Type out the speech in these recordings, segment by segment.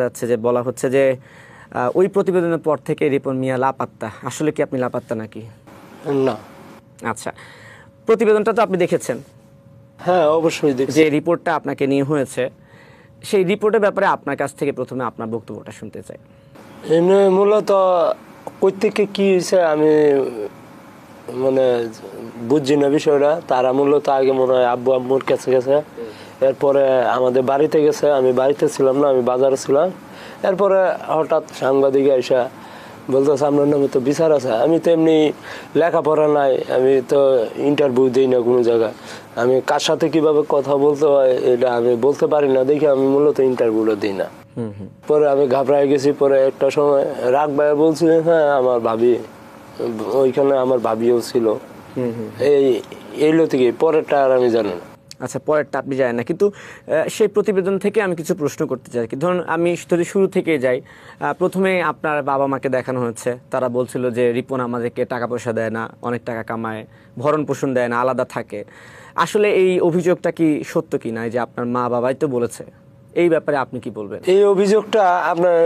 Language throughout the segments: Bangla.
যাচ্ছে যে বলা হচ্ছে যে ওই প্রতিবেদনের পর থেকে রিপন মিয়া লাপাত্তা। আসলে কি আপনি লাপাত্তা নাকি? না। আচ্ছা, প্রতিবেদনটা তো আপনি দেখেছেন? হ্যাঁ, অবশ্যই দেখেছি। যে রিপোর্টটা আপনাকে নিয়ে হয়েছে, সেই রিপোর্টের ব্যাপারে আপনার কাছ থেকে প্রথমে আপনার বক্তব্যটা শুনতে চাই। এনে মূলত কই থেকে কি হয়েছে আমি মানে বুঝছি না বিষয়টা। তারা মূলত আগে মনে হয় আব্বু আম্মুর কাছে গেছে, এরপরে আমাদের বাড়িতে গেছে, আমি বাড়িতে ছিলাম না, আমি বাজারে ছিলাম। এরপরে হঠাৎ সাংবাদিক এসে বলতেছে আপনার নামে তো বিচার আছে। আমি তো এমনি লেখাপড়া নাই, আমি তো ইন্টারভিউ দিই না কোনো জায়গায়, আমি কার সাথে কিভাবে কথা বলতে হয় এটা আমি বলতে পারি না দেখে আমি মূলত ইন্টারভিউটা দিই না। পরে আমি ঘাবড়ায় গেছি। পরে একটা সময় রাগ ভাই বলছিলেন হ্যাঁ আমার ভাবি ওইখানে, আমার ভাবিও ছিল। এইগুলো থেকে পরেরটা আর আমি জানি না। আচ্ছা, পরেরটা আপনি জানেন না, কিন্তু সেই প্রতিবেদন থেকে আমি কিছু প্রশ্ন করতে চাই। ধরুন আমি যদি শুরু থেকে যাই, প্রথমে আপনার বাবা মাকে দেখানো হচ্ছে, তারা বলছিল যে রিপন আমাদেরকে টাকা পয়সা দেয় না, অনেক টাকা কামায়, ভরণ পোষণ দেয় না, আলাদা থাকে। আসলে এই অভিযোগটা কি সত্য কি না, যে আপনার মা বাবাই তো বলেছে, এই ব্যাপারে আপনি কি বলবেন? এই অভিযোগটা আপনার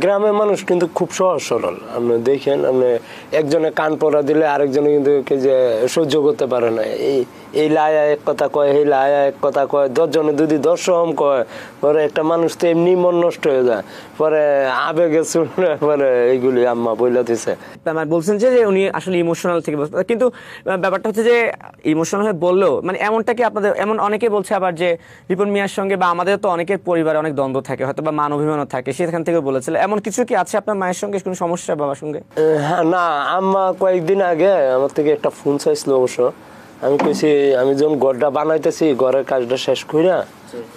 গ্রামের মানুষ কিন্তু খুব সহজ সরল। আপনি দেখেন, আপনি একজনে কান পড়া দিলে আরেকজনে কিন্তু যে সহ্য করতে পারে না। এই লায়া এক কথা কয়, এই লায়া এক কথা কয়, 10 জনে যদি 10 রকম কয়, পরে একটা মানুষ তো এমনি মন নষ্ট হয়ে যায়। পরে আবেগে শুনে পরে এইগুলি আম্মা বইলা দিছে। বলছেন যে উনি আসলে ইমোশনাল থেকে, কিন্তু ব্যাপারটা হচ্ছে যে ইমোশনাল হয়ে বললেও মানে এমনটা কি আপনাদের, এমন অনেকে বলছে আবার যে রিপন মিয়ার সঙ্গে বা আমাদের তো অনেকের পরিবারে অনেক দ্বন্দ্ব থাকে, হয়তো বা মান অভিমানও থাকে, সেখান থেকে বলেছিল। এমন কিছু কি আছে আপনার মায়ের সঙ্গে কোনো সমস্যা, বাবার সঙ্গে? হ্যাঁ, না, আম্মা কয়েকদিন আগে আমার থেকে একটা ফোন চাইছিল। অবশ্য আমি কইছি আমি যখন ঘরটা বানাইতেছি, ঘরের কাজটা শেষ কইরা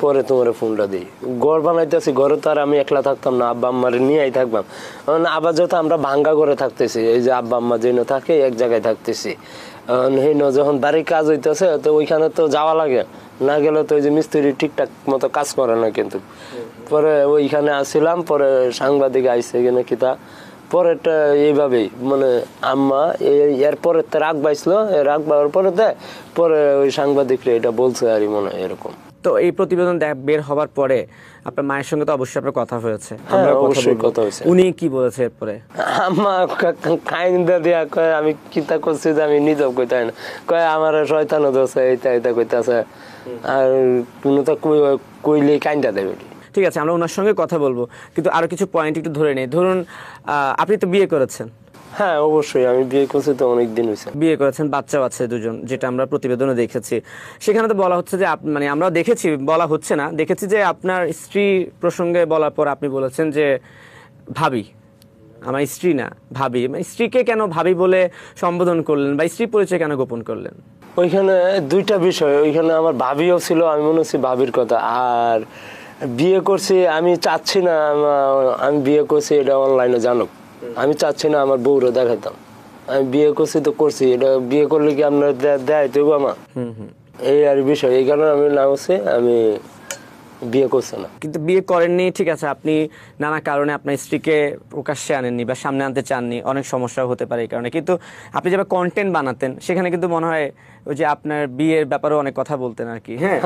পরে তোমার ফোনটা দিই। ঘর বানাইতেছি, ঘরে তো আর আমি একলা থাকতাম না, আব্বা আম্মার নিয়েই থাকতাম। আবার যেহেতু আমরা ভাঙ্গা ঘরে থাকতেছি, এই যে আব্বা আম্মা যেন থাকে এক জায়গায় থাকতেছি, যখন বাড়ির কাজ হইতেছে তো ওইখানে তো যাওয়া লাগে, না গেলে তো ওই যে মিস্ত্রি ঠিকঠাক মতো কাজ করে না। কিন্তু পরে ওইখানে আসছিলাম, পরে সাংবাদিক আইসে কিনা কিতা, পরেরটা এইভাবেই মানে আম্মা এরপরে রাগ বাইছিল, রাগ পাওয়ার পরে পরে ওই সাংবাদিকরা এটা বলছে আর মনে হয় এরকম। তো এই প্রতিবেদন বের হবার পরে আপনার মায়ের সঙ্গে তো অবশ্যই আপনার কথা হয়েছে? অবশ্যই কথা হয়েছে। উনি কি বলেছে এরপরে? আম্মা কাইন্দা দিয়া কয় আমি কিতা করছি যে আমি নিজেও কইতাই না, কয় আমার শয়তান দোষে এইটা এটা কইতাছে, আর তুমি তো কইলে কাইন্দা দেবে। ঠিক আছে, আমরা ওনার সঙ্গে কথা বলবো, কিন্তু আরো কিছু পয়েন্ট একটু ধরে নেই। ধরুন আপনি তো বিয়ে করেছেন? হ্যাঁ, অবশ্যই আমি বিয়ে করছি, তো অনেকদিন হয়েছে। বিয়ে করেছেন, বাচ্চাও আছে 2জন, যেটা আমরা প্রতিবেদনে দেখেছি। সেখানে তো বলা হচ্ছে যে মানে আমরা দেখেছি, বলা হচ্ছে না, দেখেছি যে আপনার স্ত্রী প্রসঙ্গে বলার পর আপনি বলেছেন যে ভাবি, আমার স্ত্রী না ভাবি। স্ত্রীকে কেন ভাবি বলে সম্বোধন করলেন, বা স্ত্রী পরিচয় কেন গোপন করলেন? ওইখানে দুইটা বিষয়। ওইখানে আমার ভাবিও ছিল, আমি মনে হচ্ছে ভাবির কথা। আর বিয়ে করছি আমি চাচ্ছি না আমি বিয়ে করছি এটা অনলাইনে জানুক, আমি চাচ্ছি না আমার বউরা দেখাইতাম। আমি বিয়ে করছি তো করছি, এটা বিয়ে করলে কি আপনার দেখাইতে হবে আমার? এই আর বিষয়, এই কারণে আমি না হচ্ছে আমি বিয়ে করছে না। কিন্তু বিয়ে করেননি, ঠিক আছে, আপনি নানা কারণে আপনার স্ত্রীকে প্রকাশ্যে আনেননি বা সামনে আনতে চাননি, অনেক সমস্যা হতে পারে এই কারণে। কিন্তু আপনি যেভাবে কন্টেন্ট বানাতেন সেখানে কিন্তু মনে হয় ওই যে আপনার বিয়ের ব্যাপারে অনেক কথা বলতেন আর কি। হ্যাঁ,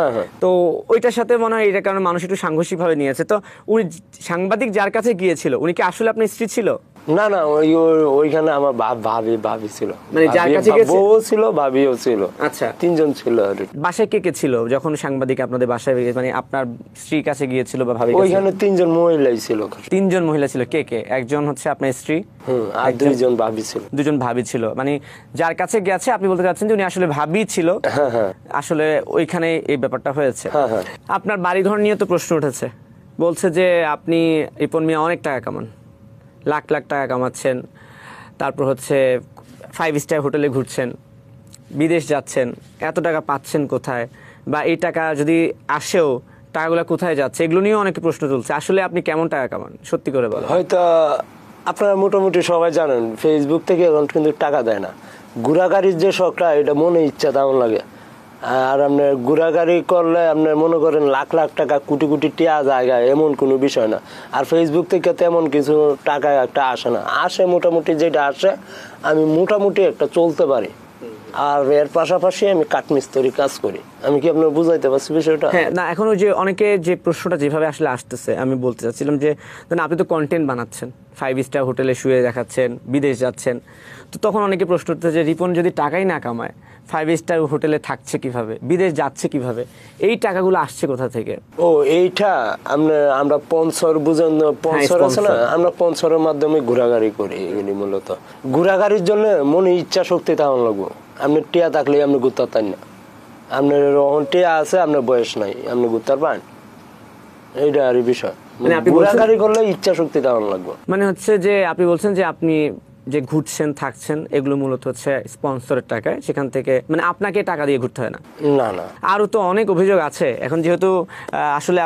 তো ওইটার সাথে মনে হয় এটার কারণে মানুষ একটু সাংঘর্ষিক ভাবে নিয়েছে। তো উনি সাংবাদিক যার কাছে গিয়েছিল, উনি কি আসলে আপনার স্ত্রী ছিল? না না, ওইখানে আমার ভাবি ছিল, মানে যার কাছে গেছে বউ ছিল, ভাবিও ছিল। আচ্ছা, 3জন ছিল। বাসায় কে কে ছিল যখন সাংবাদিক আপনাদের বাসায়, মানে আপনার স্ত্রীর কাছে গিয়েছিল বা ভাবি? ওইখানে 3জন মহিলাই ছিল। 3জন মহিলা ছিল। কে কে? একজন হচ্ছে আপনার স্ত্রী, আর 2জন ভাবি ছিল। 2জন ভাবি ছিল। মানে যার কাছে গেছে আপনি বলতে চাচ্ছেন যে উনি আসলে ভাবি ছিল। আসলে ওইখানে এই ব্যাপারটা হয়েছে। আপনার বাড়িঘর নিয়ে তো প্রশ্ন উঠেছে, বলছে যে আপনি রিপন মিয়া অনেক টাকা কামান, লাখ লাখ টাকা কামাচ্ছেন, তারপর হচ্ছে 5 স্টার হোটেলে ঘুরছেন, বিদেশ যাচ্ছেন, এত টাকা পাচ্ছেন কোথায়, বা এই টাকা যদি আসেও টাকাগুলো কোথায় যাচ্ছে, এগুলো নিয়েও অনেকে প্রশ্ন তুলছে। আসলে আপনি কেমন টাকা কামান সত্যি করে বলেন? হয়তো আপনারা মোটামুটি সবাই জানেন ফেসবুক থেকে এখন কিন্তু টাকা দেয় না। ঘোরাগাড়ির যে শখটা, এটা মনে ইচ্ছা তেমন লাগে। আর আপনার ঘোরাগাড়ি করলে আপনার মনে করেন লাখ লাখ টাকা, কোটি কোটি টিয়া জায়গায়, এমন কোনো বিষয় না। আর ফেসবুক থেকে তেমন কিছু টাকা একটা আসে না, আসে মোটামুটি যেটা আসে আমি মোটামুটি একটা চলতে পারি। আর এর পাশাপাশি আমি কাঠমিস্ত্রি কাজ করি। আমি কি আপনার বুঝাইতে পারছি বিষয়টা? হ্যাঁ, না এখন ওই যে অনেকে যে প্রশ্নটা যেভাবে আসলে আসতেছে, আমি বলতে চাচ্ছিলাম যে ধরুন আপনি তো কন্টেন্ট বানাচ্ছেন, 5 স্টার হোটেলে শুয়ে দেখাচ্ছেন, বিদেশ যাচ্ছেন, তো তখন অনেকে প্রশ্ন উঠছে যে রিপন যদি টাকাই না কামায় 5 স্টার হোটেলে থাকছে কিভাবে, বিদেশ যাচ্ছে কিভাবে, এই টাকাগুলো আসছে কোথা থেকে? ও এইটা আমরা স্পন্সর বুঝেন, স্পন্সর আছে না, আমরা স্পন্সরের মাধ্যমে ঘোরাঘুরি করি। এগুলি মূলত ঘোরাঘুরির জন্য মনে ইচ্ছা শক্তি তখন লাগবো। আপনি টিয়া থাকলে আপনি ঘুরতে পারেন না, আপনার টিয়া আছে, আপনার বয়স নাই, আপনি ঘুরতে পারেন, এইটা আর বিষয়। মানে আপনি ঘোরাঘুরি করলে ইচ্ছা শক্তি তখন লাগবে। মানে হচ্ছে যে আপনি বলছেন যে আপনি যে ঘুরছেন থাকছেন এগুলো মূলত হচ্ছে স্পন্সরের টাকায়, সেখান থেকে মানে আপনাকে টাকা দিয়ে ঘুরতে হয় না? না না, আরও তো অনেক অভিযোগ আছে এখন, যেহেতু আসলে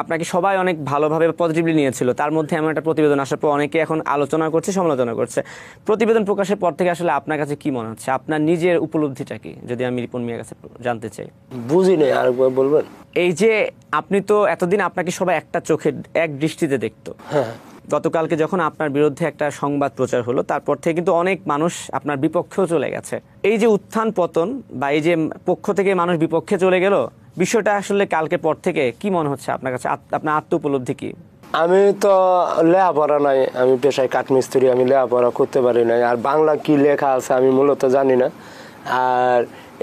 আপনাকে সবাই অনেক ভালোভাবে পজিটিভলি নিয়েছিল, তার মধ্যে এমন একটা প্রতিবেদন আসার পর অনেকে এখন আলোচনা করছে, সমালোচনা করছে। প্রতিবেদন প্রকাশের পর থেকে আসলে আপনার কাছে কি মনে হচ্ছে, আপনার নিজের উপলব্ধিটা কি, যদি আমি রিপন মিয়ার কাছে জানতে চাই? বুঝি নাই, আরেকবার বলবেন। এই যে আপনি তো এতদিন আপনাকে সবাই একটা চোখে এক দৃষ্টিতে দেখতো, হ্যাঁ, গতকালকে যখন আপনার বিরুদ্ধে একটা সংবাদ প্রচার হলো তারপর থেকে কিন্তু অনেক মানুষ আপনার বিপক্ষেও চলে গেছে। এই যে উত্থান পতন বা এই যে পক্ষ থেকে মানুষ বিপক্ষে চলে গেল, বিষয়টা আসলে কালকে পর থেকে কি মনে হচ্ছে আপনার কাছে, আপনার আত্ম উপলব্ধি কি? আমি তো লেখাপড়া নাই, আমি পেশায় কাঠমিস্ত্রি, আমি লেখাপড়া করতে পারি নাই, আর বাংলা কি লেখা আছে আমি মূলত জানি না। আর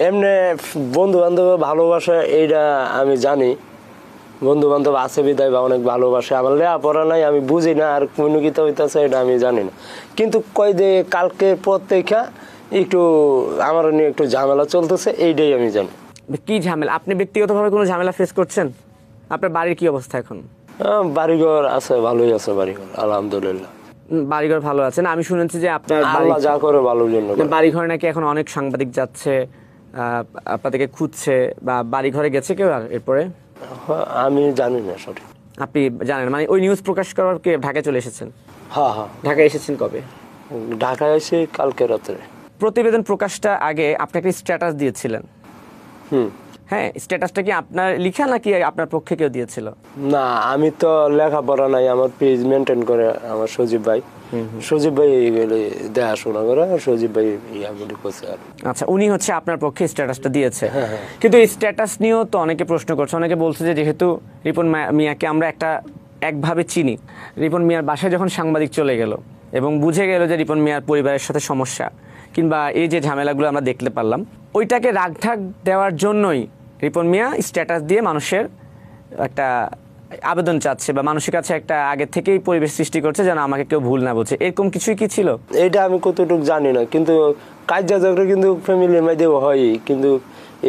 এমনি বন্ধু বান্ধব ভালোবাসা এইটা আমি জানি, বন্ধু বান্ধব আছে বিদায় বা অনেক ভালোবাসে। আমার লেখাপড়া নাই, আমি বুঝি না, আর কোন গীতা হইতেছে এটা আমি জানি না। কিন্তু কয় যে কালকে পর থেকে একটু আমার নিয়ে একটু ঝামেলা চলতেছে, এইটাই আমি জানি। কি ঝামেলা? আপনি ব্যক্তিগতভাবে কোনো ঝামেলা ফেস করছেন? আপনার বাড়ির কি অবস্থা এখন? বাড়িঘর আছে, ভালোই আছে বাড়িঘর, আলহামদুলিল্লাহ। বাড়িঘর ভালো আছে না? আমি শুনেছি যে আপনার আল্লাহ যা করে ভালোর জন্য। বাড়িঘরে নাকি এখন অনেক সাংবাদিক যাচ্ছে, আপনাদেরকে খুঁজছে, বা বাড়িঘরে গেছে কেউ? আর এরপরে আমি জানি না সঠিক। আপনি জানেন মানে ওই নিউজ প্রকাশ করার কে ঢাকায় চলে এসেছেন? হ্যাঁ হ্যাঁ, ঢাকায় এসেছেন কবে? ঢাকায় এসে কালকে রাত্রে। প্রতিবেদন প্রকাশটা আগে আপনাকে স্ট্যাটাস দিয়েছিলেন, হুম, হ্যাঁ, স্ট্যাটাসটা কি আপনার লিখা নাকি আপনার পক্ষে কেউ দিয়েছিল? না, আমি তো লেখাপড়া নাই, আমার পেজ মেনটেন করে আমার সজীব ভাই। সজীব ভাই দেখাশোনা করে, সজীব ভাই ইয়াগুলি করছে আর। আচ্ছা, উনি হচ্ছে আপনার পক্ষে স্ট্যাটাসটা দিয়েছে। কিন্তু এই স্ট্যাটাস নিয়েও তো অনেকে প্রশ্ন করছে, অনেকে বলছে যে যেহেতু রিপন মিয়াকে আমরা একভাবে চিনি, রিপন মিয়ার বাসায় যখন সাংবাদিক চলে গেল এবং বুঝে গেল যে রিপন মিয়ার পরিবারের সাথে সমস্যা কিংবা এই যে ঝামেলাগুলো আমরা দেখতে পারলাম, ওইটাকে রাগঢাক দেওয়ার জন্যই রিপন মিয়া স্ট্যাটাস দিয়ে মানুষের একটা আবেদন চাচ্ছে বা মানুষের কাছে একটা আগে থেকেই পরিবেশ সৃষ্টি করছে যেন আমাকে কেউ ভুল না বলছে, এরকম কিছুই কি ছিল? এইটা আমি কতটুকু জানি না, কিন্তু কাজ ঝগড়া কিন্তু ফ্যামিলির মধ্যে হয়, কিন্তু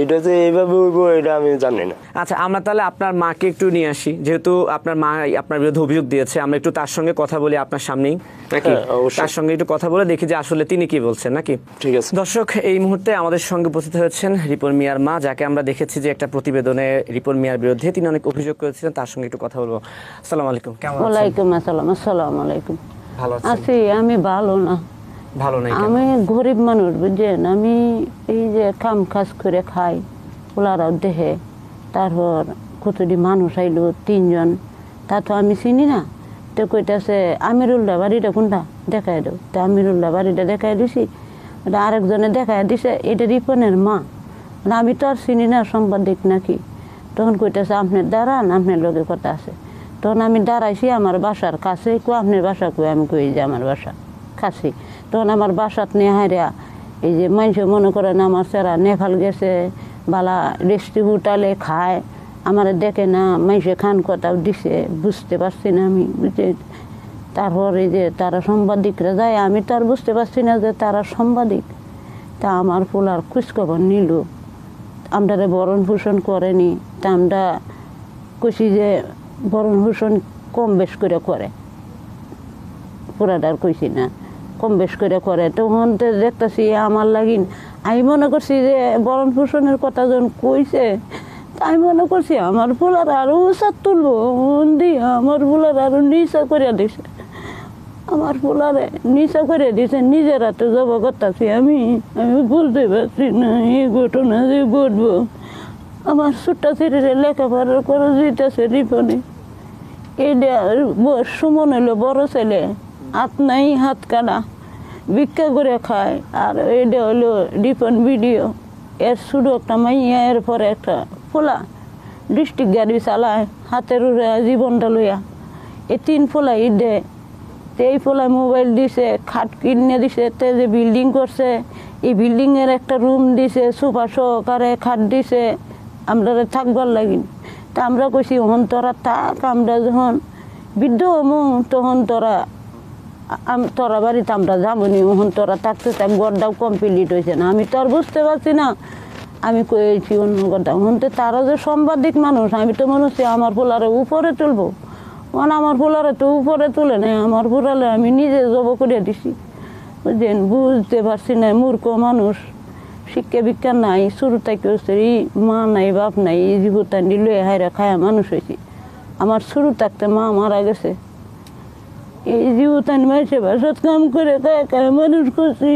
এটা যে এইভাবে হইব এটা আমি জানি না। আচ্ছা, আমরা তাহলে আপনার মাকে একটু নিয়ে আসি, যেহেতু আপনার মা আপনার বিরুদ্ধে অভিযোগ দিয়েছে, আমরা একটু তার সঙ্গে কথা বলি আপনার সামনেই নাকি? তার সঙ্গে একটু কথা বলে দেখি যে আসলে তিনি কি বলছেন নাকি। ঠিক আছে। দর্শক, এই মুহূর্তে আমাদের সঙ্গে উপস্থিত হয়েছেন রিপন মিয়ার মা, যাকে আমরা দেখেছি যে একটা প্রতিবেদনে রিপন মিয়ার বিরুদ্ধে তিনি অনেক অভিযোগ করেছিলেন, তার সঙ্গে একটু কথা বলবো। আসসালামু আলাইকুম, কেমন আছেন? ওয়ালাইকুম আসসালাম। আসসালামু আলাইকুম। ভালো আছেন? আছি, আমি ভালো না। ভালো নাই? আমি গরিব মানুষ, বুঝছেন, আমি এই যে কাম কাজ করে খাই, ওলারাও দেহে, তারপর কতটি মানুষ আইলো 3 জন, তা তো আমি চিনি না। তো কইতাছে আমিরুল্লাহ বাড়িটা কোনটা দেখাই দাও, তো আমিরুল্লাহ বাড়িটা দেখাই দিছি, ওটা আরেকজনে দেখাই দিছে এটা রিপনের মা। আমি তো আর চিনি না সাংবাদিক নাকি। তখন কইতাছে আপনার দাঁড়ান, আপনার লগে কথা আছে। তখন আমি দাঁড়াইছি আমার বাসার কাছে, আপনার বাসা কই? আমি কই যে আমার বাসা কাছে। তখন আমার বাসাত নিয়ে হারিয়া এই যে মানুষ মনে করেন আমার সেরা নেপাল গেছে, বালা রেস্টি হোটেলে খায়, আমার দেখে না, মানুষে খান কথাও দিছে, বুঝতে পারছি না আমি, বুঝে। তারপর এই যে তারা সাংবাদিকরা যায়, আমি তো আর বুঝতে পারছি না যে তারা সাংবাদিক। তা আমার পোলার খোঁজখবর নিল, আমরা বরণ পোষণ করেনি, তা আমরা কইছি যে বরণ পোষণ কম বেশ করে করে, পুরাটার কইছি না, কম বেশ করে। তখন তো দেখতেছি আমার লাগিন, আমি মনে করছি যে বরণ পোষণের কথা যখন কইছে, আমি মনে করছি আমার পোলার আরো উচার তুলবো, আমার পোলার আরো নিচা করে দিছে, আমার পোলারে নিচা করে দিছে, নিজের হাতে জব করতেছি আমি বলতে পারছি না এই ঘটনা যে ঘটবো। আমার ছোট্টা ছেলেরে লেখাপড়া করে যেতেছে রিপনে, এইটা সুমন হইলো বড় ছেলে, হাত নাই হাত কাটা, ভিক্ষা করে খায়। আর এটা হলো রিপন ভিডিও, এর শুধু একটা মাইয়া, এর পরে একটা পোলা ডিস্ট্রিক্ট গাড়ি চালায় হাতের উড়ে জীবনটা লইয়া। এই 3 পোলা দেয়। এই পোলা মোবাইল দিছে, খাট কিনে দিছে, তে যে বিল্ডিং করছে এই বিল্ডিং এর একটা রুম দিছে, সোফা সহকারে খাট দিছে আমরা থাকবার লাগিন। তা আমরা কইছি ওহন তোরা থাক, আমরা যখন বৃদ্ধ হমু তখন তোরা বাড়িতে আমরা যাবনি, ওহন তোরা থাকতে থাক, গড়টাও কমপ্লিট হয়েছে না। আমি তো আর বুঝতে পারছি না, আমি কয়েছি অন্য কথা। ওহন তো তারা যে সাংবাদিক মানুষ, আমি তো মনে হচ্ছে আমার পোলারে উপরে তুলবো, মানে আমার পোলারে তো উপরে তুলে নেই, আমার পোলারে আমি নিজে জব করে দিছি। বুঝলেন, বুঝতে পারছি না, মূর্খ মানুষ, শিক্ষা বিজ্ঞান নাই, শুরু থেকে মা নাই বাপ নাই, এই জীবতান্ডি লয়ে হাইরা খায়া মানুষ হয়েছি। আমার শুরু থাকতে মা মারা গেছে, এই জীবতান মাসে বাসাত কাম করে খায় খায় মানুষ করছি,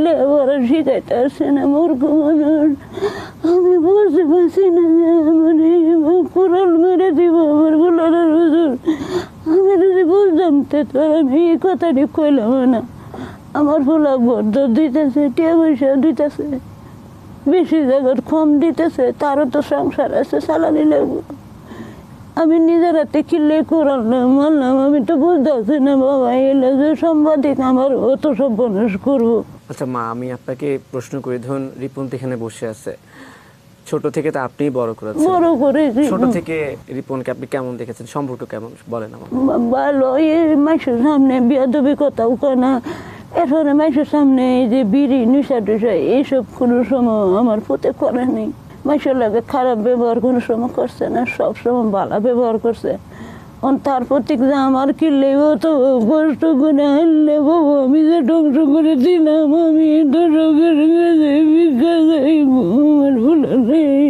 লেবার শিখাইতে আসছে না, মূর্খ মানুষ। আমি বুঝতে পারছি না যে মানে কুড়াল মেরে দিব আমার বোলারের হুজুর। আমি যদি বুঝতাম তো আমি এই কথাটি কইলাম না। আমার পোলা ঘর দিতেছে, টিয়া পয়সা দিতেছে, বেশি জায়গার কম দিতেছে, তারও তো সংসার আছে, চালানি লাগবো। আমি নিজের হাতে কিনলে করালাম মানলাম, আমি তো বুঝতে পারছি না বাবা, এলে যে সাংবাদিক আমার অত সব মানুষ করবো। আচ্ছা মা, আমি আপনাকে প্রশ্ন করি, ধরুন রিপন তো এখানে বসে আছে, ছোট থেকে তো আপনিই বড় করেছেন, বড় করেছি। ছোট থেকে রিপনকে আপনি কেমন দেখেছেন, সম্পর্ক কেমন বলেন আমার? ভালো, এই মাসের সামনে বিয়াদবি কথাও কয় না, এরপরে মাসের সামনে এই যে বিড়ি নিশা টুসা এইসব কোনো সময় আমার পুঁতে করে নেই। মাসের লাগে খারাপ ব্যবহার কোনো সময় করছে না, সব সময় ভালো ব্যবহার করছে। তার প্রতীক যে আমার কিনলে তো কষ্ট করে আনলে বাবু, আমি যে ধ্বংস করে দিলাম, আমি ভিক্ষা যাইব, আমার ভুল নেই,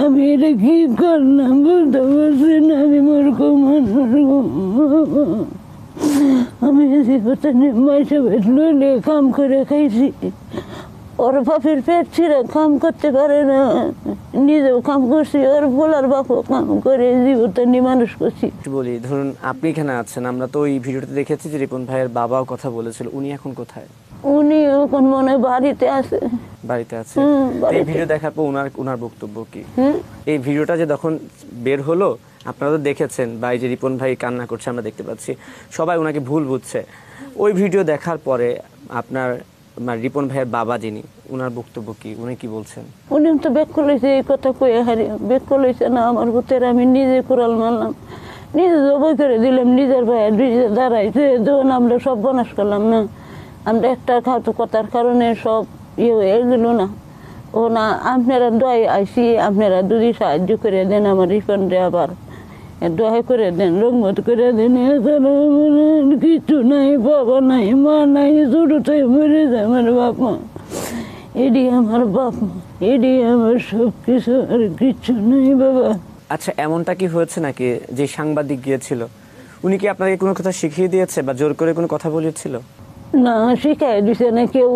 আমি এটা কি করলাম বুঝতে পারছি না, আমি মূর্খ মানুষ। আমি মাইসে লইলে কাম করে খাইছি, ওর বাপের পেট ছিঁড়ে কাম করতে পারে না, নিজেও কাম করছি, ওর বলার বাপও কাম করে জীবনটা নিয়ে মানুষ করছি। বলি, ধরুন আপনি এখানে আছেন, আমরা তো ওই ভিডিওতে দেখেছি যে রিপন ভাইয়ের বাবাও কথা বলেছিল, উনি এখন কোথায়? উনি এখন মনে হয় বাড়িতে আছে। বাড়িতে আছে। বাড়িতে। এই ভিডিও দেখার পর উনার বক্তব্য কি? এই ভিডিওটা যে তখন বের হলো, আপনারা তো দেখেছেন, বা এই যে রিপন ভাই কান্না করছে আমরা দেখতে পাচ্ছি, সবাই ওনাকে ভুল বুঝছে। ওই ভিডিও দেখার পরে আপনার রিপন ভাইয়ের বাবা যিনি, উনার বক্তব্য কি, উনি কি বলছেন? উনি তো বেক লইছে, এই কথা কয়ে হারি বেক লইছে না, আমার ভূতের আমি নিজে কোরাল মারলাম, নিজে জবাই করে দিলাম, নিজের ভাই নিজে দাঁড়াইছে, যখন আমরা সব বনাশ করলাম না, আমরা একটা কথার কারণে সব ইয়ে হয়ে গেল না। ও না, আপনারা দোয়াই আইসি, আপনারা যদি সাহায্য করে দেন আমার রিফান্ডে, আবার দোয়া করে দেন, রহমত করে দেন। কিছু নাই, বাবা নাই, মা নাই, ছোটটাই মরে যায় আমার বাপ মা, এডি আমার বাপ মা, এডি আমার সব কিছু, আর কিছু নাই বাবা। আচ্ছা, এমনটা কি হয়েছে নাকি যে সাংবাদিক গিয়েছিল, উনি কি আপনাকে কোনো কথা শিখিয়ে দিয়েছে বা জোর করে কোনো কথা বলেছিল? না, শিখাই দিছে না কেউ,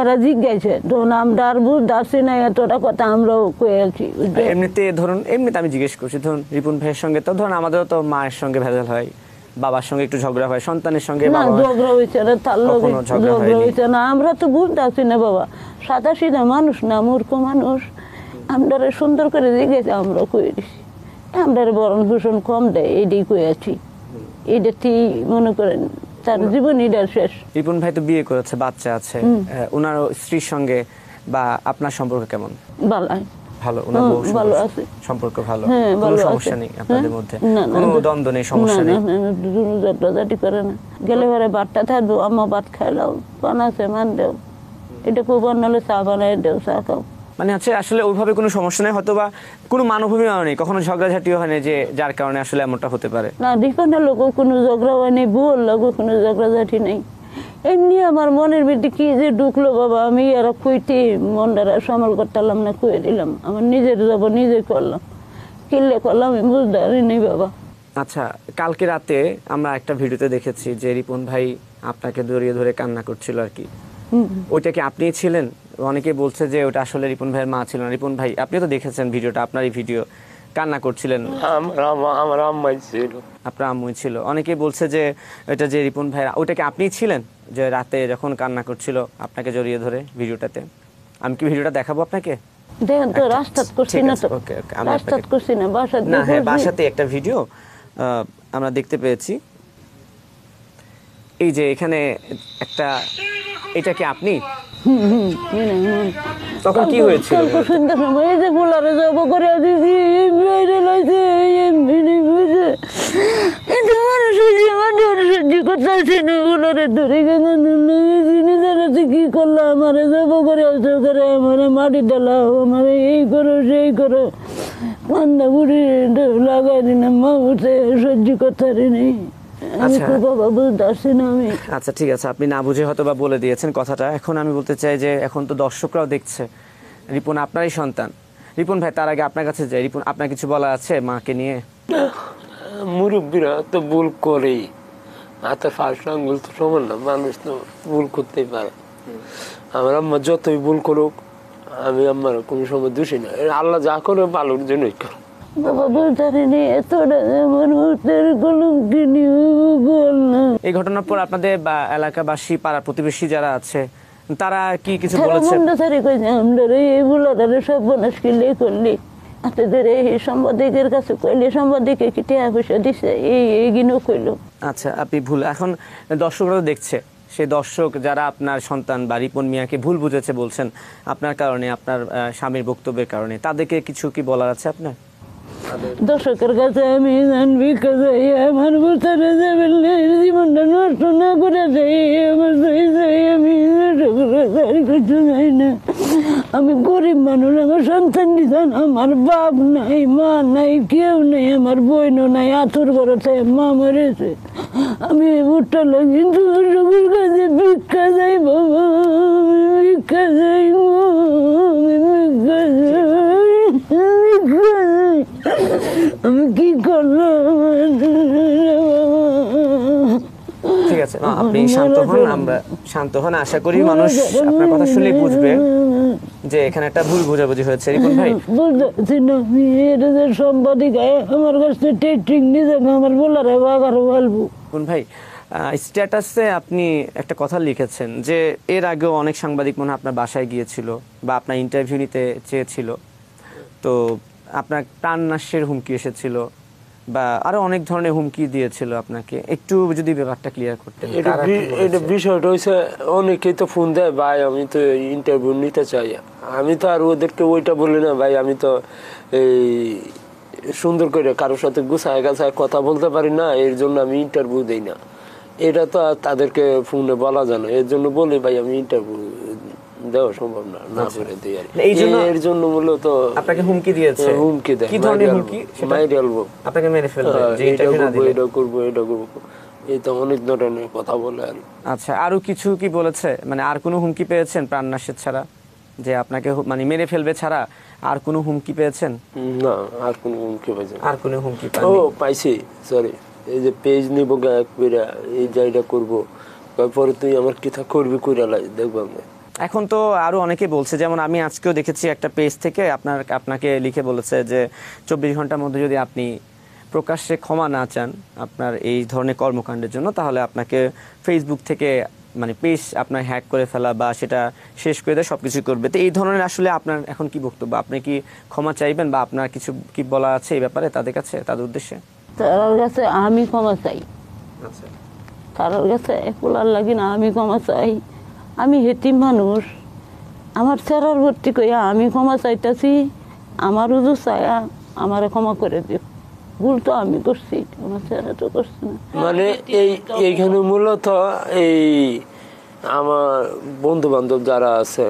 এরা জিজ্ঞাসা, তখন আমরা আর বুঝতে আসছি না, এতটা কথা আমরাও কয়েছি। এমনিতে আমি জিজ্ঞেস করছি, ধরুন রিপন ভাইয়ের সঙ্গে তো ধরুন আমাদেরও তো মায়ের সঙ্গে ভেজাল হয়, বাবার সঙ্গে একটু ঝগড়া হয়, সন্তানের সঙ্গে না ঝগড়া হয়েছে না, তার লোক ঝগড়া হয়েছে না, আমরা তো বুঝতে আসছি না বাবা, সাদা সিধা মানুষ না, মূর্খ মানুষ। আমরা সুন্দর করে জিজ্ঞেস আমরা কয়ে দিছি, আমরা বরণ ভূষণ কম দেয়, এটাই কয়েছি, এটাতেই মনে করেন তার জীবন এটা শেষ। রিপন ভাই তো বিয়ে করেছে, বাচ্চা আছে, ওনার স্ত্রীর সঙ্গে বা আপনার সম্পর্ক কেমন? ভালো, ওনার ভালো আছে, সম্পর্ক ভালো, কোনো সমস্যা নেই আপনাদের মধ্যে, কোনো দ্বন্দ্ব নেই, সমস্যা নেই, জাটি করে না। গেলে পরে বাটটা থাকবো, আম্মা ভাত খাইলাও, পান আছে মান দেও, এটা খুব বানালে চা বানাই দেও, চা খাও, মানে হচ্ছে আসলে ওইভাবে কোনো সমস্যা নেই, হয়তো বা কোনো মানভূমিও নেই, কখনো ঝগড়াঝাটিও হয়নি যে যার কারণে আসলে এমনটা হতে পারে। না, রিফান্ডের লোকও কোনো ঝগড়া হয়নি, বউর লোকও কোনো ঝগড়াঝাটি নেই। এমনি আমার মনের ভিতরে কি যে ঢুকলো বাবা, আমি আর কইতে মনটার সামাল করতাম না, কয়ে দিলাম, আমার নিজের যাব নিজে করলাম, কিনলে করলাম, আমি বুঝতে পারিনি বাবা। আচ্ছা, কালকে রাতে আমরা একটা ভিডিওতে দেখেছি যে রিপন ভাই আপনাকে জড়িয়ে ধরে কান্না করছিল আর কি, ওইটা কি আপনিই ছিলেন? অনেকে বলছে যে ওটা আসলে রিপন ভাইয়ের মা ছিল না। রিপন ভাই, আপনি তো দেখেছেন ভিডিওটা, আপনারই ভিডিও, কান্না করছিলেন? আমার আম্মাই ছিল। আপনার আম্মুই ছিল। অনেকেই বলছে যে এটা যে রিপন ভাই, ওটা কি আপনি ছিলেন যে রাতে যখন কান্না করছিল আপনাকে জড়িয়ে ধরে ভিডিওটাতে? আমি কি ভিডিওটা দেখাবো আপনাকে? দেখেন তো, রাস্তাত করছি না তো, রাস্তাত করছি না, বাসাতে না, হ্যাঁ, বাসাতে একটা ভিডিও আমরা দেখতে পেয়েছি। এই যে এখানে একটা, এটা কি আপনি? তখন কি হয়েছিল? এই যে গোলারে জব করে দিছি, কি করলাম, আমার জব করে আমার মাটি ডালাও, আমার এই করো সেই করো, কান্দা বুড়ি লাগাই দিলাম, মা উঠে সহ্য করতে নেই। আচ্ছা, ঠিক আছে, আপনি না বুঝে হয়তো বা বলে দিয়েছেন কথাটা। এখন আমি বলতে চাই যে এখন তো দর্শকরাও দেখছে, রিপন আপনারই সন্তান। রিপন ভাই, তার আগে আপনার কাছে যাই। রিপন, আপনার কিছু বলা আছে মাকে নিয়ে? মুরব্বীরা তো ভুল করেই, হাতের ফার্স্ট আঙ্গুল তো সমান না, মানুষ তো ভুল করতেই পারে। আমার আম্মা যতই ভুল করুক, আমি আম্মার কোনো সময় দোষী না। আল্লাহ যা করে ভালোর জন্যই করে। এই ঘটনার পর আপনাদের এলাকাবাসী, পাড়া প্রতিবেশী যারা আছে, তারা কি কিছু বলেছে? সাংবাদিকের কাছে কইলে সাংবাদিকে কি টাকা পয়সা দিছে, এইগুলো কইলো। আচ্ছা, আপনি ভুল, এখন দর্শকরা দেখছে, সেই দর্শক যারা আপনার সন্তান বা রিপন মিয়াকে ভুল বুঝেছে বলছেন আপনার কারণে, আপনার স্বামীর বক্তব্যের কারণে, তাদেরকে কিছু কি বলার আছে আপনার? দর্শকের কাছে আমি জানবি যাই, আমার বোতারে জীবনটা নষ্ট না করে যাই, আমার আমি কিছু যাই না। আমি গরিব মানুষ, আমার সন্তান নিধান, আমার বাপ নাই, মা নাই, কেউ নেই, আমার বোনও নাই, আতুর ঘরে মা মরেছে। আমি উঠতে লাগি দর্শকের কাছে ভিক্ষা যাই, বাবা ভিক্ষা যাই, ভিক্ষা যাই, আমি কি করলাম? ঠিক আছে, আপনি শান্ত হন, আমরা শান্ত হন। আশা করি মানুষ আপনার কথা শুনে বুঝবে যে এখানে একটা ভুল বোঝাবুঝি হয়েছে। রিপন ভাই, সাংবাদিক আমার কাছে টেকটিক নিজে আমার বলার বলবো। রিপন ভাই, স্ট্যাটাসে আপনি একটা কথা লিখেছেন যে এর আগেও অনেক সাংবাদিক মনে হয় আপনার বাসায় গিয়েছিল বা আপনার ইন্টারভিউ নিতে চেয়েছিল, তো আপনার প্রাণনাশের হুমকি এসেছিল বা আরো অনেক ধরনের হুমকি দিয়েছিল আপনাকে। একটু যদি ব্যাপারটা ক্লিয়ার করতেন। এটা বিষয়টা হয়েছে, অনেকেই তো ফোন দেয়, ভাই আমি তো ইন্টারভিউ নিতে চাই। আমি তো আর ওদেরকে ওইটা বলি না, ভাই আমি তো এই সুন্দর করে কারোর সাথে গুছায় গাছায় কথা বলতে পারি না, এর জন্য আমি ইন্টারভিউ দেই না। এটা তো তাদেরকে ফোনে বলা যায় না, এর জন্য বলি ভাই আমি ইন্টারভিউ দেওয়া সম্ভব না, না করে দিই আর। এর জন্য মূলত আপনাকে হুমকি দিয়েছে। হুমকি দেয়, কি ধরনের হুমকি? মাইরে আলবো, আপনাকে মেরে ফেলবে, যে ইন্টারভিউ না দিলে এটা করবো এটা করবো, এই তো অনেক ধরনের কথা বলে আর। আচ্ছা, আরো কিছু কি বলেছে? মানে আর কোনো হুমকি পেয়েছেন প্রাণনাশের ছাড়া, যে আপনাকে মানে মেরে ফেলবে ছাড়া আর কোনো হুমকি পেয়েছেন? না, আর কোনো হুমকি পাইছি? আর কোনো হুমকি ও পাইছি, সরি, এই যে পেজ নিব গায়ক পেরা, এই জায়গা করবো, পরে তুই আমার কিতা করবি কইরা লাই দেখবো। এখন তো আরো অনেকে বলছে, যেমন আমি আজকেও দেখেছি একটা পেজ থেকে আপনাকে লিখে বলেছে যে 24 ঘন্টার মধ্যে যদি আপনি প্রকাশ্যে ক্ষমা না চান আপনার এই ধরনের কর্মকাণ্ডের জন্য, তাহলে আপনাকে ফেসবুক থেকে মানে পেজ আপনার হ্যাক করে ফেলা বা সেটা শেষ করে দেয়, সবকিছু করবে। তো এই ধরনের আসলে আপনার এখন কি বক্তব্য? আপনি কি ক্ষমা চাইবেন বা আপনার কিছু কি বলা আছে এই ব্যাপারে তাদের কাছে, তাদের উদ্দেশ্যে? তার কাছে আমি ক্ষমা চাই, আচ্ছা, তার কাছে একলার লাগি না, আমি ক্ষমা চাই। আমি হেতিম মানুষ, আমার চেরার ভর্তি কইয়া আমি ক্ষমা চাইতেছি, আমার উজু চায়া আমারে ক্ষমা করে দিও। ভুল তো আমি করছি, আমার চেরা তো করছি না। মানে এইখানে মূলত এই আমার বন্ধু বান্ধব যারা আছে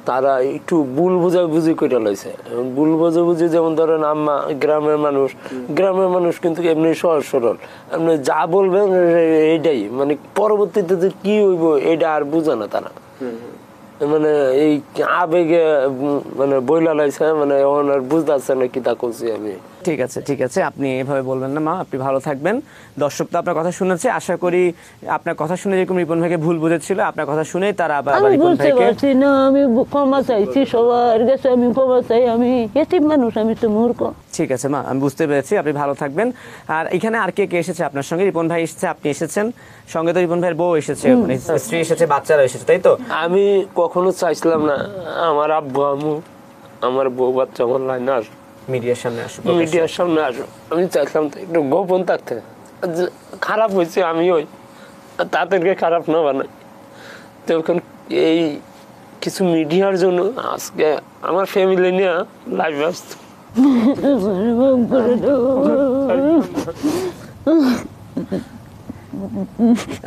তারা একটু ভুল বোঝাবুঝি করে লাইছে। ভুল বোঝাবুঝি যেমন ধরেন আম্মা গ্রামের মানুষ কিন্তু এমনি সহজ সরল, আপনি যা বলবেন এইটাই, মানে পরবর্তীতে যে কি হইব এটা আর বুঝে না তারা, মানে এই আবেগে মানে বইলা লাইছে, মানে এখন আর বুঝতে পারছে না কি তা করছি আমি। ঠিক আছে, ঠিক আছে, আপনি এভাবে বলবেন না মা, আপনি ভালো থাকবেন। দর্শক তো আপনার কথা শুনেছে, আশা করি আপনার কথা শুনে যেরকম রিপন ভাইকে ভুল বুঝেছিল, আপনার কথা শুনেই তারা আবার আমি রিপন বুঝতে ভাইকে পারছি না, আমি ক্ষমা চাইছি সবার কাছে, আমি ক্ষমা চাই, আমি এতিম মানুষ, আমি তো মূর্খ। ঠিক আছে মা, আমি বুঝতে পেরেছি, আপনি ভালো থাকবেন। আর এখানে আর কে কে এসেছে আপনার সঙ্গে? রিপন ভাই এসেছে, আপনি এসেছেন, সঙ্গে তো রিপন ভাইয়ের বউ এসেছে, মানে স্ত্রী এসেছে, বাচ্চারা এসেছে, তাই তো? আমি কখনো চাইছিলাম না আমার আব্বু আম্মু আমার বউ বাচ্চা আমার লাইনে আসো, মিডিয়ার সামনে আসুক, মিডিয়ার সামনে আসো। আমি চাইছিলাম তো একটু গোপন থাকতে। যে খারাপ হয়েছে আমি ওই তাদেরকে খারাপ না বানাই। তখন এই কিছু মিডিয়ার জন্য আজকে আমার ফ্যামিলি নিয়ে লাইভ আসতো।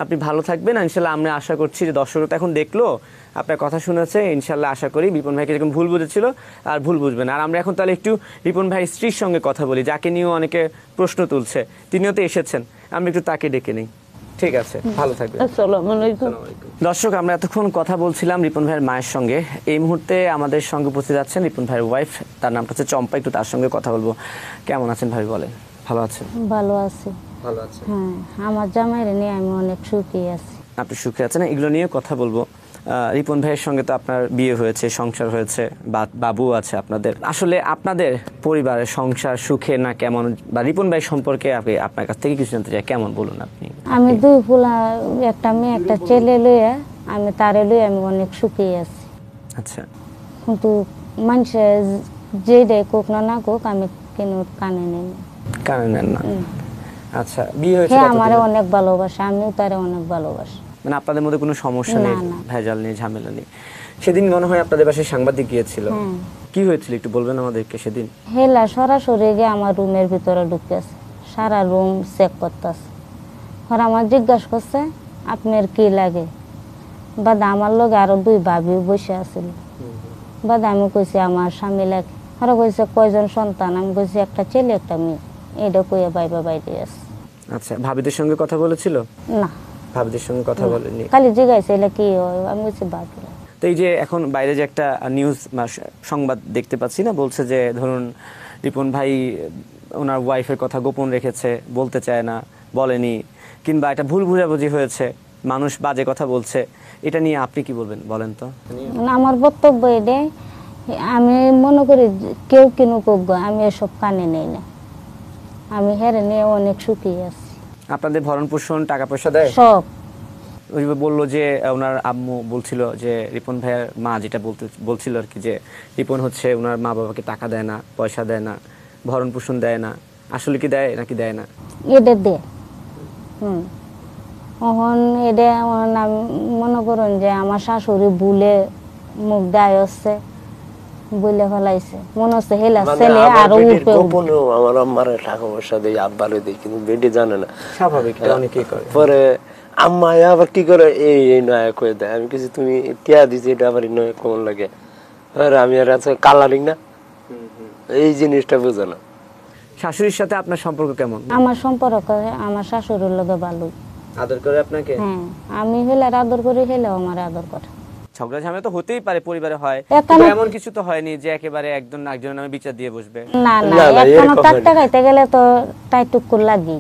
আপনি ভালো থাকবেন। ইনশাল্লাহ আমরা আশা করছি যে দর্শকরা তো এখন দেখলো, আপনার কথা শুনেছে, ইনশাল্লাহ আশা করি রিপন ভাইকে যেরকম ভুল বুঝেছিল আর ভুল বুঝবেন। আর আমরা এখন তাহলে একটু রিপন ভাই স্ত্রীর সঙ্গে কথা বলি, যাকে নিয়েও অনেকে প্রশ্ন তুলছে, তিনিও তো এসেছেন, আমরা একটু তাকে ডেকে নিই। ঠিক আছে, ভালো থাকবেন। আসসালামু আলাইকুম। দর্শক, আমরা এতক্ষণ কথা বলছিলাম রিপন ভাইয়ের মায়ের সঙ্গে। এই মুহূর্তে আমাদের সঙ্গে উপস্থিত আছেন রিপন ভাইয়ের ওয়াইফ, তার নামটা হচ্ছে চম্পা। একটু তার সঙ্গে কথা বলবো। কেমন আছেন ভাই, বলেন? ভালো আছেন? ভালো আছি। ভালো আছেন? হ্যাঁ, আমার জামাইরে নিয়ে আমি অনেক সুখী আছি। আপনি সুখে আছেন, এগুলো নিয়ে কথা বলবো। রিপন ভাইয়ের সঙ্গে তো আপনার বিয়ে হয়েছে, সংসার হয়েছে, বাবু আছে আপনাদের। আসলে আপনাদের পরিবারের সংসার সুখে না কেমন, বা রিপন ভাই সম্পর্কে আপনার কাছ থেকে কিছু জানতে চাই, কেমন বলুন আপনি। আমি দুই ফুলা, একটা মেয়ে একটা ছেলে লইয়া, আমি তারে লইয়া আমি অনেক সুখী আছি। আচ্ছা, কিন্তু মানুষে যেটাই কোক না কোক, আমি কেন কানে নেই না। কানে নেন না? আচ্ছা, বিয়ে হয়েছে হ্যাঁ, কতদিন? আমারে অনেক ভালোবাসে, আমিও তারে অনেক ভালোবাসি। মানে আপনাদের মধ্যে কোনো সমস্যা না, নেই, না। ভেজাল নেই, ঝামেলা নেই। সেদিন মনে হয় আপনাদের বাসায় সাংবাদিক গিয়েছিল, হ্যাঁ। কি হয়েছিল একটু বলবেন আমাদেরকে সেদিন? হেলা সরাসরি গিয়ে আমার রুমের ভিতরে ঢুকেছে, সারা রুম চেক করতেছে। আর আমার জিজ্ঞাসা করছে আপনার কি লাগে, বাদা আমার লগে আরো দুই ভাবি বসে আছিল। বাদা আমি কইছি আমার স্বামী লাগে। ওরা কইছে কয়জন সন্তান, আমি কইছি একটা ছেলে একটা মেয়ে। এটা কইয়া বাইবা বাইরে আছে। আচ্ছা, ভাবিদের সঙ্গে কথা বলেছিল? না, ভাবিদের সঙ্গে কথা বলেনি? খালি জিজ্ঞাসা এলে কি হয়, আমি কইছি ভাবি। তো এই যে এখন বাইরে যে একটা নিউজ সংবাদ দেখতে পাচ্ছি না, বলছে যে ধরুন রিপন ভাই ওনার ওয়াইফের কথা গোপন রেখেছে, বলতে চায় না, বলেনি, কিংবা একটা ভুল বুঝাবুঝি হয়েছে, মানুষ বাজে কথা বলছে, এটা নিয়ে আপনি কি বলবেন বলেন তো? আমার বক্তব্য এটাই, আমি মনে করি কেউ কিনু কোক, আমি এসব কানে নেই না। আমি হেরে নিয়ে অনেক সুখী আছি। আপনাদের ভরণ পোষণ, টাকা পয়সা দেয় সব। ওই যে বললো যে ওনার আম্মু বলছিল যে রিপন ভাইয়ের মা যেটা বলছিল আর কি, যে রিপন হচ্ছে ওনার মা বাবাকে টাকা দেয় না, পয়সা দেয় না, ভরণ পোষণ দেয় না। আসলে কি দেয় নাকি দেয় না? এটা দে। এখন এটা মনে করুন যে আমার শাশুড়ি ভুলে মুখ দেয় হচ্ছে, বলে ফেলাইছে, মনে হচ্ছে হেলা ছেলে আরো উপরে। গোপনেও আমার আম্মারে টাকা পয়সা দেয়, আব্বারে দেয়, কিন্তু বেটি জানে না। স্বাভাবিক, এটা অনেকেই করে। পরে আম্মা আবার কি করে, এই নয়া কয়ে দেয়। আমি কিছু তুমি টিয়া দিছি, এটা আবার নয়া কেমন লাগে। আমি আর আছে কালারিং না, এই জিনিসটা বুঝে না। শাশুড়ির সাথে আপনার সম্পর্ক কেমন? আমার সম্পর্ক আমার শাশুড়ির লগে ভালো। আদর করে আপনাকে? হ্যাঁ, আমি হেলার আদর করি, হেলেও আমার আদর করে। ঝগড়া ঝামেলা তো হতেই পারে, পরিবারে হয়, এখানে- কিন্তু এমন কিছু তো হয়নি যে একেবারে একজন একজনের নামে বিচার দিয়ে বসবে। না না, না, না, এখনো এরকম টাকটা হয়নি। খাইতে গেলে তো টাইটুকু লাগি,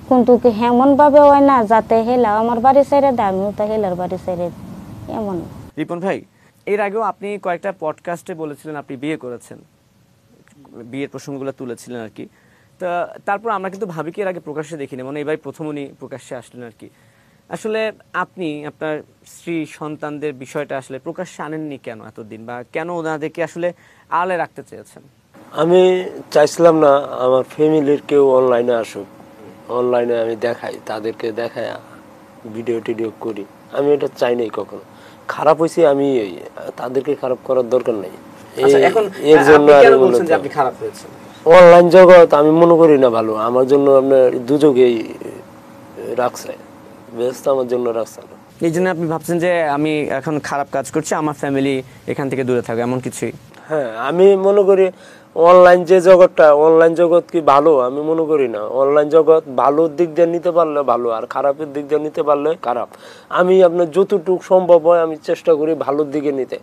কিন্তু কি হেমন ভাবে হয় না যাতে হেলা আমার বাড়ি ছেড়ে দেয়, আমিও তো হেলার বাড়ি ছেড়ে দিই, এমন। রিপন ভাই, এর আগেও আপনি কয়েকটা পডকাস্টে বলেছিলেন আপনি বিয়ে করেছেন, বিয়ের প্রসঙ্গগুলো তুলেছিলেন আর কি। তা তারপর আমরা কিন্তু ভাবিকে এর আগে প্রকাশ্যে দেখিনি, মানে এবার প্রথম উনি প্রকাশ্যে আসলেন আর কি। আসলে আপনি আপনার স্ত্রী সন্তানদের বিষয়টা আসলে প্রকাশ্যে আনেননি কেন এতদিন, বা কেন ওনাদেরকে আসলে আড়ালে রাখতে চেয়েছেন? আমি চাইছিলাম না আমার ফ্যামিলির কেউ অনলাইনে আসুক, অনলাইনে আমি দেখাই, তাদেরকে দেখাই, ভিডিও টিডিও করি। আমি এটা চাই নাই কখনো। খারাপ হয়েছে, আমি তাদেরকে খারাপ করার দরকার নাই। আচ্ছা, এখন এর জন্য আপনি আর কেন বলতে- বলছেন যে আপনি খারাপ হয়েছেন? অনলাইন জগৎ আমি মনে করি না ভালো। আমার জন্য আপনার দুযোগেই রাখছে, ব্যস্ত আমার জন্য রাখছে না। এই জন্য আপনি ভাবছেন যে আমি এখন খারাপ কাজ করছি, আমার ফ্যামিলি এখান থেকে দূরে থাকবে, এমন কিছুই? হ্যাঁ, আমি মনে করি অনলাইন যে জগৎটা, অনলাইন জগৎ কি ভালো? আমি মনে করি না। অনলাইন জগৎ ভালোর দিক দিয়ে নিতে পারলে ভালো, আর খারাপের দিক দিয়ে নিতে পারলে খারাপ। আমি আপনার যতটুকু সম্ভব হয় আমি চেষ্টা করি ভালোর দিকে নিতে,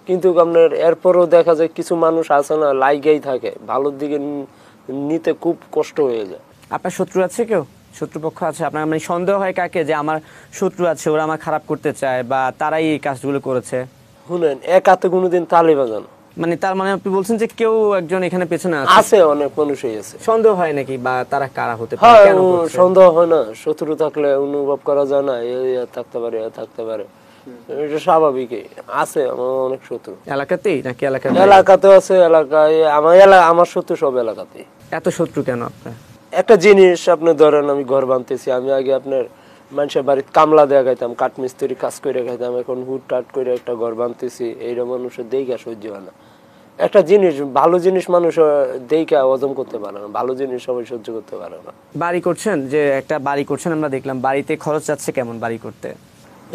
কিন্তু আপনার এরপরও দেখা যায় কিছু মানুষ আছে না, লাইগেই থাকে, ভালোর দিকে নিতে খুব কষ্ট হয়ে যায়। আপনার শত্রু আছে কেউ, শত্রুপক্ষ আছে আপনার, মানে সন্দেহ হয় কাকে যে আমার শত্রু আছে, ওরা আমার খারাপ করতে চায় বা তারাই এই কাজগুলো করেছে? শুনেন, এক হাতে কোনোদিন তালি বাজানো। মানে তার মানে আপনি বলছেন যে কেউ একজন এখানে পেছনে আছে? আছে, অনেক মানুষই আছে। সন্দেহ হয় নাকি বা তারা কারা হতে পারে, হ্যাঁ, কেন করছে? সন্দেহ হয় না, শত্রু থাকলে অনুভব করা যায় না, থাকতে পারে থাকতে পারে, এটা স্বাভাবিকই। আছে আমার অনেক শত্রু। এলাকাতেই নাকি এলাকার এলাকাতে আছে, এলাকায় আমার শত্রু সব এলাকাতেই। এত শত্রু কেন আপনার? একটা জিনিস আপনি ধরেন, আমি ঘর বানতেছি, আমি আগে আপনার মানুষের বাড়িতে কামলা দেয়া খাইতাম, কাঠমিস্ত্রি কাজ করে খাইতাম, এখন হুট টাট করে একটা ঘর বানতেছি, এইটা মানুষের দেখা সহ্য হয় না। একটা জিনিস, ভালো জিনিস মানুষ দেখা হজম করতে পারে না, ভালো জিনিস সবাই সহ্য করতে পারে না। বাড়ি করছেন, যে একটা বাড়ি করছেন আমরা দেখলাম, বাড়িতে খরচ যাচ্ছে কেমন বাড়ি করতে?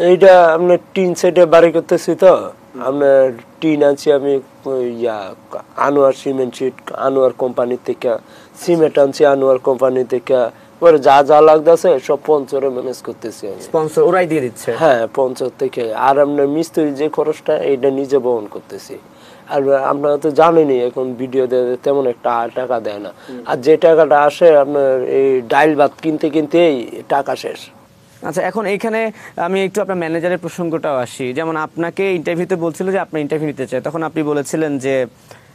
এইটা আপনার টিন সেটে বাড়ি করতেছি, তো আপনার টিন আনছি আমি Anwar cement sheet, Anwar company থেকে সিমেন্ট আনছি, আনোয়ার কোম্পানি থেকে, পরে যা যা লাগতেছে সব পঞ্চরে ম্যানেজ করতেছি আমি। স্পন্সর ওরাই দিয়ে দিচ্ছে? হ্যাঁ, পঞ্চর থেকে। আর আপনার মিস্ত্রি যে খরচটা, এইটা নিজে বহন করতেছি। আর আপনারা তো জানেনই এখন ভিডিও তেমন একটা টাকা দেয় না, আর যে টাকাটা আসে আপনার এই ডাইল ভাত কিনতে কিনতেই টাকা শেষ। আচ্ছা, এখন এইখানে আমি একটু আপনার ম্যানেজারের প্রসঙ্গটাও আসি। যেমন আপনাকে ইন্টারভিউতে বলছিল যে আপনি ইন্টারভিউ নিতে চাই, তখন আপনি বলেছিলেন যে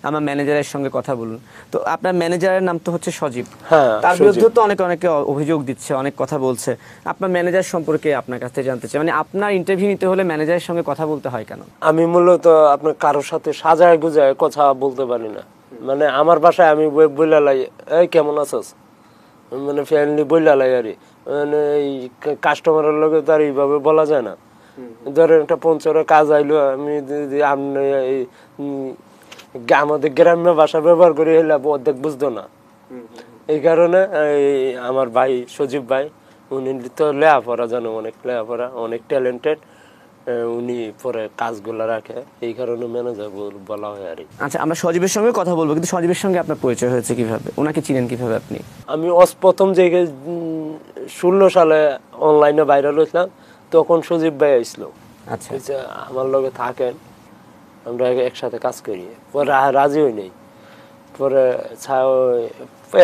আমার ম্যানেজারের সঙ্গে কথা বলুন। তো আপনার ম্যানেজারের নাম তো হচ্ছে সজীব। হ্যাঁ, তার বিরুদ্ধে তো অনেকে অভিযোগ দিচ্ছে, অনেক কথা বলছে। আপনার ম্যানেজার সম্পর্কে আপনার কাছ থেকে জানতে চাই, মানে আপনার ইন্টারভিউ নিতে হলে ম্যানেজারের সঙ্গে কথা বলতে হয় কেন? আমি মূলত আপনার কারোর সাথে সাজায় গুজায় কথা বলতে পারি না। মানে আমার বাসায় আমি বইলা লাই, এই কেমন আছস, মানে ফ্যামিলি বইলা লাই, আর মানে এই কাস্টমারের লগে তো আর এইভাবে বলা যায় না। ধরেন একটা পঞ্চরের কাজ আইলো, আমি আমাদের গ্রাম্য ভাষা ব্যবহার করে হইলে অর্ধেক বুঝতো না। এই কারণে আমার ভাই সজীব ভাই, উনি তো লেখাপড়া জানো, অনেক লেখাপড়া, অনেক ট্যালেন্টেড, উনি পরে কাজগুলো রাখে, এই কারণে ম্যানেজার বলা হয় আর। আচ্ছা, আমরা সজীবের সঙ্গে কথা বলবো, কিন্তু সজীবের সঙ্গে আপনার পরিচয় হয়েছে কিভাবে, ওনাকে চিনেন কিভাবে আপনি? আমি প্রথম জায়গায় 16 সালে অনলাইনে ভাইরাল হয়েছিলাম, তখন সজীব ভাই আসলো। আচ্ছা, আমার লগে থাকেন, আমরা একসাথে কাজ করি, পরে রাজি হই নাই। পরে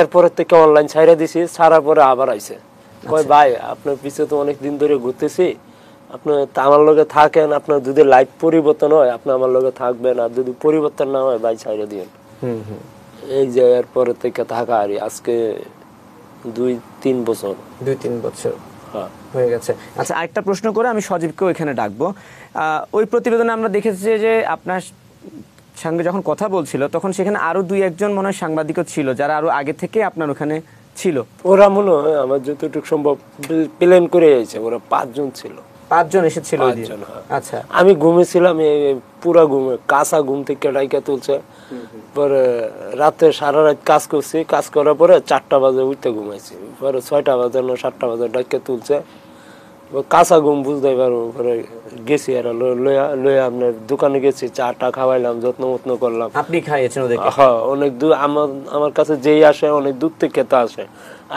এরপরের থেকে অনলাইন ছাইরা দিছি, ছাড়ার পরে আবার আইছে, কয় ভাই আপনার পিছে তো অনেক দিন ধরে ঘুরতেছি, আপনি আমার লগে থাকেন, আপনার যদি লাইফ পরিবর্তন হয় আপনি আমার লগে থাকবেন, আর যদি পরিবর্তন না হয় ভাই ছাইরা দিবেন। এই যে এরপরের থেকে থাকা আর আজকে 2-3 বছর। 2-3 বছর হ্যাঁ, হয়ে গেছে। আচ্ছা, আরেকটা প্রশ্ন করে আমি সজীবকেও এখানে ডাকবো। ওই প্রতিবেদনে আমরা দেখেছি যে আপনার সঙ্গে যখন কথা বলছিল তখন সেখানে আরো 2-1 মনে হয় সাংবাদিকও ছিল, যারা আরো আগে থেকে আপনার ওখানে ছিল। ওরা মনে হয় আমার যতটুকু সম্ভব প্ল্যান করে এসেছে, ওরা 5 জন ছিল। 5 জন এসেছিল? 5 জন, হ্যাঁ। আচ্ছা, আমি ঘুমেছিলাম, পুরা ঘুমে, কাঁচা ঘুম থেকে ডাইকা তুলছে। পরে রাতে সারা রাত কাজ করছি, কাজ করার পরে 4টা বাজে উঠতে ঘুমাইছি, পরে 6টা বাজে না 7টা বাজে ডাইকা তুলছে, কাঁচা ঘুম বুঝতে পারবো। পরে গেছি আর লইয়া আপনার দোকানে গেছি, চাটা খাওয়াইলাম, যত্ন মত্ন করলাম। আপনি খাইয়েছেন ওদেরকে? হ্যাঁ, অনেক দূর আমার কাছে যেই আসে অনেক দূর থেকে খেতে আসে,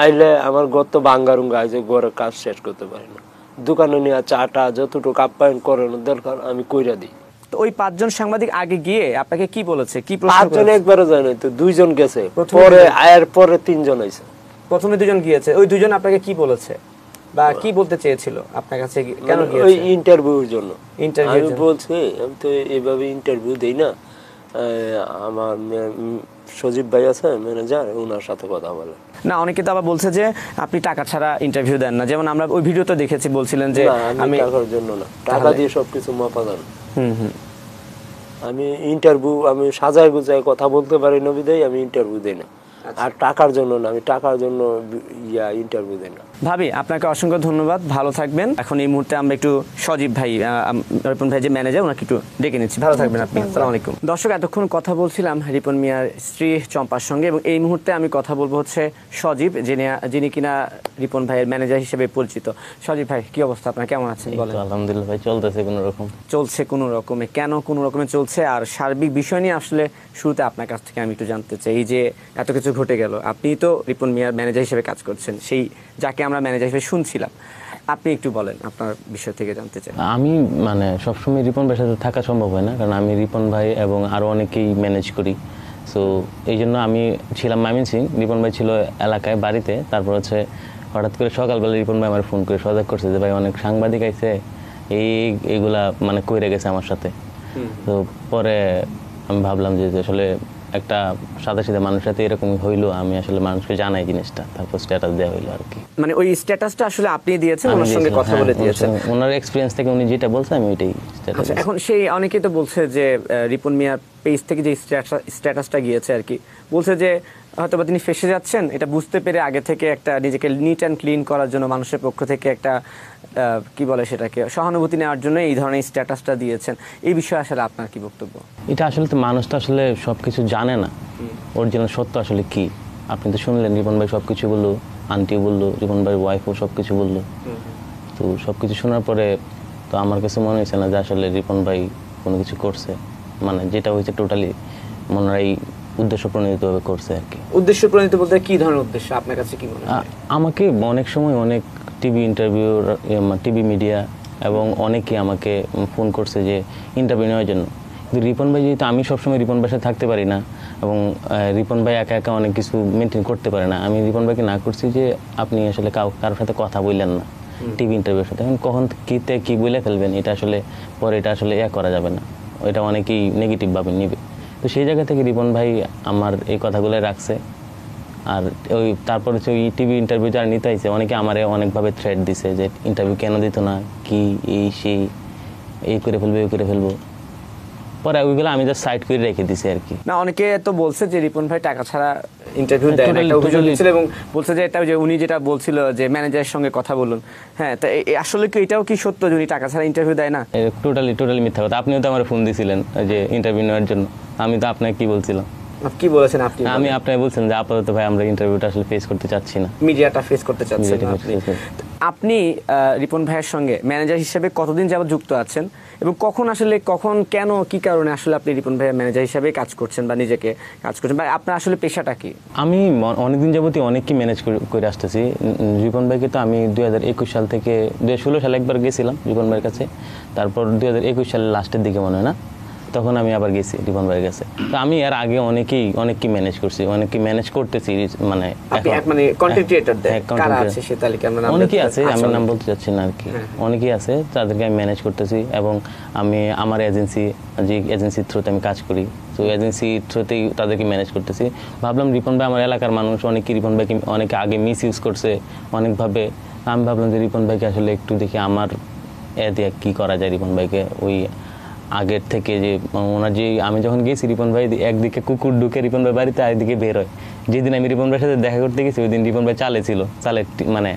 আইলে আমার ঘর তো ভাঙ্গারুঙ্গা, যে ঘরের কাজ শেষ করতে পারি না, দোকানে নিয়ে চাটা যতটুকু আপ্যায়ন করানো দরকার আমি কইরা দিই। তো ওই 5 জন সাংবাদিক আগে গিয়ে আপনাকে কি বলেছে, কি 5 জন একবারে যায় না তো, 2 জন গেছে, পরে আয়ের পরে 3 জন আইছে। প্রথমে 2 জন গিয়েছে, ওই 2 জন আপনাকে কি বলেছে বা কি বলতে চেয়েছিল আপনার কাছে, কেন গিয়েছে? ওই ইন্টারভিউর জন্য। ইন্টারভিউ আমি বলছি আমি তো এইভাবে ইন্টারভিউ দেই না, আমার সজীব ভাই আছে ম্যানেজার, ওনার সাথে কথা বলে। না, অনেকে তো আবার বলছে যে আপনি টাকা ছাড়া ইন্টারভিউ দেন না, যেমন আমরা ওই ভিডিওতে দেখেছি, বলছিলেন যে আমি টাকার জন্য না, টাকা দিয়ে সবকিছু মাপা যান। আমি ইন্টারভিউ আমি সাজায় গুজায় কথা বলতে পারি না বিধায় আমি ইন্টারভিউ দেই না, আর টাকার জন্য না, আমি টাকার জন্য ইন্টারভিউ দেই না। ভাবি, আপনাকে অসংখ্য ধন্যবাদ, ভালো থাকবেন। এখন এই মুহূর্তে আমরা একটু সজীব ভাই, রিপন ভাই যে ম্যানেজার, ওনাকে একটু ডেকে নিচ্ছি। ভালো থাকবেন আপনি। আসসালামু আলাইকুম। দর্শক, এতক্ষণ কথা বলছিলাম রিপন মিয়ার স্ত্রী চম্পার সঙ্গে, এবং এই মুহূর্তে আমি কথা বলবো হচ্ছে সজীব, যিনি কিনা রিপন ভাইয়ের ম্যানেজার হিসেবে পরিচিত। সজীব ভাই, কি অবস্থা আপনার, কেমন আছেন বলেন? আলহামদুলিল্লাহ ভাই, চলতেছে কোনো রকম। চলছে কোনো রকমে? কেন কোনো রকমে চলছে? আর সার্বিক বিষয় নিয়ে আসলে শুরুতে আপনার কাছ থেকে আমি একটু জানতে চাই, এই যে এত কিছু ঘটে গেল, আপনি তো রিপন মিয়ার ম্যানেজার হিসেবে কাজ করছেন, সেই যাকে আমরা ম্যানেজার হিসেবে শুনছিলাম, আপনি একটু বলেন, আপনার বিষয় থেকে জানতে চাই। আমি মানে সবসময় রিপন ভাইয়ের সাথে থাকা সম্ভব হয় না, কারণ আমি রিপন ভাই এবং আরো অনেকেই ম্যানেজ করি, সো এই জন্য আমি ছিলাম ময়মনসিংহ, রিপন ভাই ছিল এলাকায় বাড়িতে। তারপর হচ্ছে হঠাৎ করে সকালবেলা রিপন ভাই আমার ফোন করে সজাগ করছে যে ভাই অনেক সাংবাদিক আইছে, এইগুলা মানে কইরে গেছে আমার সাথে। তো পরে আমি ভাবলাম যে আসলে একটা সাদা সিধা মানুষের সাথে এরকম হইলো, আমি আসলে মানুষকে জানাই জিনিসটা, তারপর স্ট্যাটাস দেওয়া হইলো আর কি। মানে ওই স্ট্যাটাসটা আসলে আপনি দিয়েছেন, আমি ওনার সঙ্গে দিয়েছিলাম, কথা হ্যাঁ, বলে দিয়েছেন। ওনার এক্সপিরিয়েন্স থেকে উনি যেটা বলছে আমি ওইটাই status আচ্ছা, এখন সেই অনেকেই তো বলছে যে রিপন মিয়ার পেজ থেকে যে স্ট্যাটাসটা গিয়েছে আর কি, বলছে যে হয়তো বা তিনি ফেসে যাচ্ছেন, এটা বুঝতে পেরে আগে থেকে একটা নিজেকে নিট অ্যান্ড ক্লিন করার জন্য মানুষের পক্ষ থেকে একটা কি বলে সেটাকে সহানুভূতি নেওয়ার জন্য এই ধরনের স্ট্যাটাসটা দিয়েছেন। এই বিষয়ে আসলে আপনার কি বক্তব্য? এটা আসলে তো মানুষ তো আসলে সবকিছু জানে না, অরিজিনাল সত্য আসলে কি। আপনি তো শুনলেন রিপন ভাই সবকিছু বললো, আন্টিও বললো, রিপন ভাইয়ের ওয়াইফও সবকিছু বললো। তো সবকিছু শোনার পরে তো আমার কাছে মনে হয়েছে না যে আসলে রিপন ভাই কোনো কিছু করছে, মানে যেটা হয়েছে টোটালি মনে হয় উদ্দেশ্য প্রণোদিতভাবে করছে আর কি। উদ্দেশ্য প্রণীত বলতে কি ধরনের উদ্দেশ্য আপনার কাছে কি মনে হয়? আমাকে অনেক সময় অনেক টিভি ইন্টারভিউ, টিভি মিডিয়া এবং অনেকেই আমাকে ফোন করছে যে ইন্টারভিউ নেওয়ার জন্য। কিন্তু রিপন ভাই যেহেতু আমি সবসময় রিপন ভাইয়ের সাথে থাকতে পারি না এবং রিপন ভাই একা একা অনেক কিছু মেনটেন করতে পারে না, আমি রিপন ভাইকে না করছি যে আপনি আসলে কারোর সাথে কথা বললেন না টিভি ইন্টারভিউর সাথে। এখন কখন কীতে কী বলে ফেলবেন এটা আসলে পরে এটা আসলে করা যাবে না, এটা অনেকেই নেগেটিভভাবে নেবে। তো সেই জায়গা থেকে রিপন ভাই আমার এই কথাগুলো রাখছে। আর ওই তারপর হচ্ছে ওই টিভি ইন্টারভিউ যারা নিতে আইছে অনেকে আমারে অনেকভাবে থ্রেট দিছে যে ইন্টারভিউ কেন দিত না, কি এই সেই, এই করে ফেলবো এই করে ফেলবো। পরে ওইগুলো আমি জাস্ট সাইড করে রেখে দিছি আর কি। না, অনেকে তো বলছে যে রিপন ভাই টাকা ছাড়া ইন্টারভিউ দেয় না, একটা অভিযোগ দিচ্ছিল এবং বলছে যে এটা যে উনি যেটা বলছিল যে ম্যানেজারের সঙ্গে কথা বলুন। হ্যাঁ, তো আসলে কি এটাও কি সত্য যে উনি টাকা ছাড়া ইন্টারভিউ দেয় না? টোটালি মিথ্যা কথা। আপনিও তো আমার ফোন দিছিলেন যে ইন্টারভিউ নেওয়ার জন্য, আমি তো আপনাকে কি বলছিলাম? কি বলেছেন আপনি? আমি আপনাকে বলছেন যে আপাতত ভাই আমরা ইন্টারভিউটা আসলে ফেস করতে চাচ্ছি না, মিডিয়াটা ফেস করতে চাচ্ছেন না মিডিয়াটা আপনি। face করতে। আপনি রিপন ভাইয়ের সঙ্গে ম্যানেজার হিসেবে কতদিন যাবত যুক্ত আছেন এবং কখন কেন কি কারণে আসলে আপনি রিপন ভাইয়ের ম্যানেজার হিসেবে কাজ করছেন বা নিজেকে কাজ করছেন, বা আপনার আসলে পেশাটা কি? আমি অনেকদিন যাবতই অনেককে ম্যানেজ করে আসতেছি। রিপন ভাইকে তো আমি 2021 সাল থেকে 2016 সালে একবার গেছিলাম রিপন ভাইয়ের কাছে, তারপর 2021 সালের লাস্টের দিকে মনে হয় না, তখন আমি আবার গেছি রিপন ভাইয়ের কাছে। তো আমি এর আগে অনেককে ম্যানেজ করছি, অনেককে ম্যানেজ করতেছি। মানে মানে কন্টেন্ট ক্রিয়েটরদের কারা আছে সে তালিকা আমরা নাম অনেকেই আছে, আমি নাম বলতে চাচ্ছি না আর কি, অনেকেই আছে তাদেরকে আমি ম্যানেজ করতেছি। এবং আমি আমার এজেন্সি, যে এজেন্সির থ্রুতে আমি কাজ করি, তো এজেন্সির থ্রুতেই তাদেরকে ম্যানেজ করতেছি। ভাবলাম রিপন ভাই আমার এলাকার মানুষ, অনেকে রিপন ভাইকে অনেকে আগে মিস ইউজ করছে অনেকভাবে। আমি ভাবলাম যে রিপন ভাইকে আসলে একটু দেখি আমার দিয়ে কী করা যায় রিপন ভাইকে। ওই আগের থেকে যে ওনার যে আমি যখন গেছি রিপন ভাই একদিকে কুকুর ঢুকে রিপন ভাই বাড়িতে, আরেকদিকে বের হয়। যেদিন আমি রিপন ভাইয়ের সাথে দেখা করতে গেছি ওই দিন রিপন ভাই চালে মানে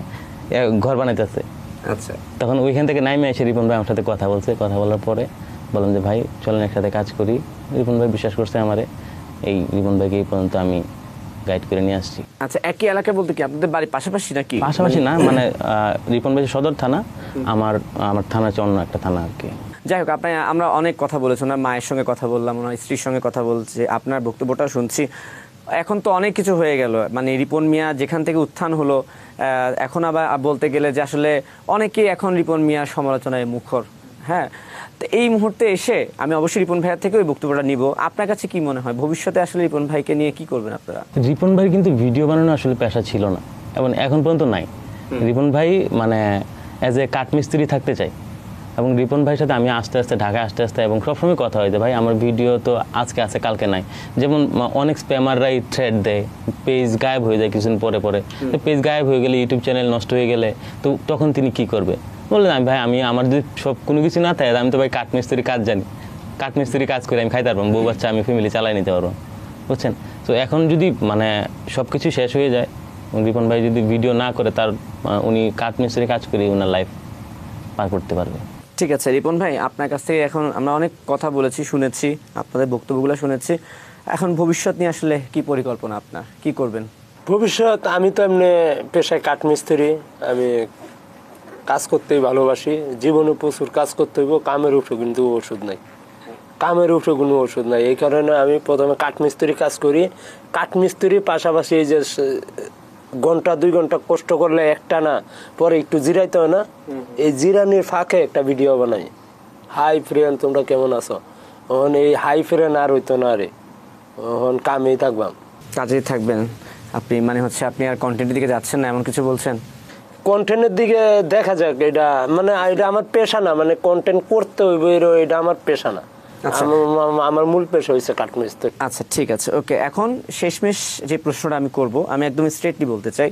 ঘর বানাইতেছে। আচ্ছা, তখন ওইখান থেকে নাইমে এসে রিপন ভাই আমার সাথে কথা বলছে। কথা বলার পরে বললাম যে ভাই চলেন একসাথে কাজ করি। রিপন ভাই বিশ্বাস করছে আমারে, এই রিপন ভাইকে এই পর্যন্ত আমি গাইড করে নিয়ে আসছি। আচ্ছা, একই এলাকা বলতে কি আপনাদের বাড়ির পাশাপাশি নাকি? পাশাপাশি না, মানে রিপন ভাই সদর থানা, আমার থানা হচ্ছে অন্য একটা থানা আর কি। যাই হোক, আমরা অনেক কথা বলেছি, ওনার মায়ের সঙ্গে কথা বললাম, ওনার স্ত্রীর সঙ্গে কথা বলছি, আপনার বক্তব্যটা শুনছি। এখন তো অনেক কিছু হয়ে গেল, মানে রিপন মিয়া যেখান থেকে উত্থান হলো, এখন আবার বলতে গেলে যে আসলে অনেকেই এখন রিপন মিয়ার সমালোচনায় মুখর। হ্যাঁ, তো এই মুহূর্তে এসে আমি অবশ্যই রিপন ভাইয়ের থেকে ওই বক্তব্যটা নিব। আপনার কাছে কি মনে হয় ভবিষ্যতে আসলে রিপন ভাইকে নিয়ে কি করবেন আপনারা? রিপন ভাই কিন্তু ভিডিও বানানো আসলে পেশা ছিল না এবং এখন পর্যন্ত নাই। রিপন ভাই মানে অ্যাজ এ কাঠমিস্ত্রি থাকতে চাই এবং রিপন ভাইয়ের সাথে আমি আস্তে আস্তে ঢাকায় আসতে এবং সবসময় কথা হয় যে ভাই আমার ভিডিও তো আজকে আছে কালকে নাই। যেমন অনেক স্প্যামাররাই থ্রেড দেয়, পেজ গায়েব হয়ে যায় কিছুদিন পরে পরে। তো পেজ গায়েব হয়ে গেলে, ইউটিউব চ্যানেল নষ্ট হয়ে গেলে তো তখন তিনি কি করবে? বললেন ভাই আমি আমার যদি সব কোনো কিছু না থাকে, আমি তো ভাই কাঠমিস্ত্রি কাজ জানি, কাঠমিস্ত্রি কাজ করে আমি খাইতে পারবো, বউ বাচ্চা আমি ফ্যামিলি চালাই নিতে পারবো, বুঝছেন? তো এখন যদি মানে সব কিছু শেষ হয়ে যায়, রিপন ভাই যদি ভিডিও না করে, তার উনি কাঠমিস্ত্রি কাজ করে ওনার লাইফ পার করতে পারবে। ঠিক আছে রিপন ভাই, আপনার কাছ থেকে এখন আমরা অনেক কথা বলেছি, শুনেছি, আপনাদের বক্তব্যগুলো শুনেছি। এখন ভবিষ্যৎ নিয়ে আসলে কি পরিকল্পনা আপনার, কি করবেন ভবিষ্যৎ? আমি তো এমনি পেশায় কাঠমিস্ত্রি, আমি কাজ করতেই ভালোবাসি, জীবনে প্রচুর কাজ করতে হইব। কামের উপরে কিন্তু ওষুধ নাই, কামের উপরে কোনো ওষুধ নাই। এই কারণে আমি প্রথমে কাঠমিস্ত্রি কাজ করি। কাঠমিস্ত্রির পাশাপাশি এই যে ঘন্টা 2 ঘন্টা কষ্ট করলে একটা না, পরে একটু জিরাইতে হয় না, এই জিরানির ফাঁকে একটা ভিডিও বানাই। হাই ফ্রেন্ড, তোমরা কেমন আছো? এই হাই ফ্রেন্ড আর হইতো না রে, এখন কামেই থাকবাম। কাজেই থাকবেন আপনি, মানে হচ্ছে আপনি আর কন্টেন্টের দিকে যাচ্ছেন না এমন কিছু বলছেন? কন্টেন্টের দিকে দেখা যাক, এটা মানে এটা আমার পেশা না, মানে কন্টেন্ট করতে হইব এটা আমার পেশা না। আচ্ছা। আমার মূল পেশা হয়েছে কার্টুন স্টোরি। আচ্ছা ঠিক আছে, ওকে। এখন শেষমেশ যে প্রশ্নটা আমি করব, আমি একদম স্ট্রেটলি বলতে চাই,